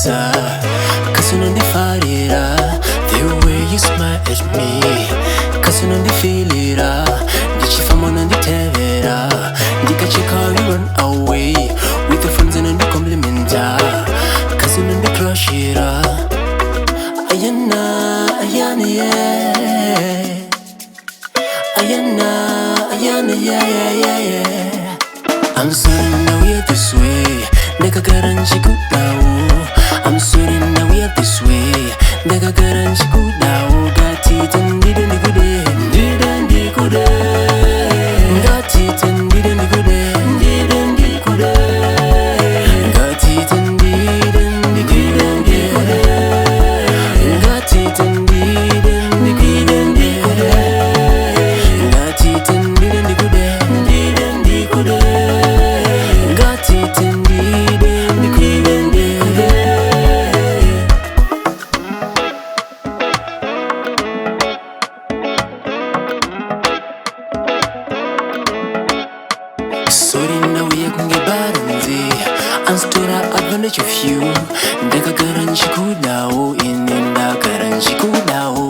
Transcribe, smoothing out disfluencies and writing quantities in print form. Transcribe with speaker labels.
Speaker 1: Nisa, Kasunundi Farira, the way you smile at me, Kasunundi Filira, Dichifamonandi Tevera, Dikachika, you run away with the friends and the complimenta, Kasunundi Crushira, Ayannah, Ayannah, yeah. Ayannah, Ayannah, yeah. I'm sorry now we're this way. Nega garanti kudau. I'm sorry now we're this way. Nega garanti kudau. Gati tendide nigude, ndide kude. Gati tendide nigude, ndide kude. Gati tendide nigude, gati tendide nigude, gati tendide nigude, ndide kude. Gati tendide nigude. Sorry now we are going to baranzi. I'm still advantage of you. Ndeka garanti kudau, inenda garanti kudau.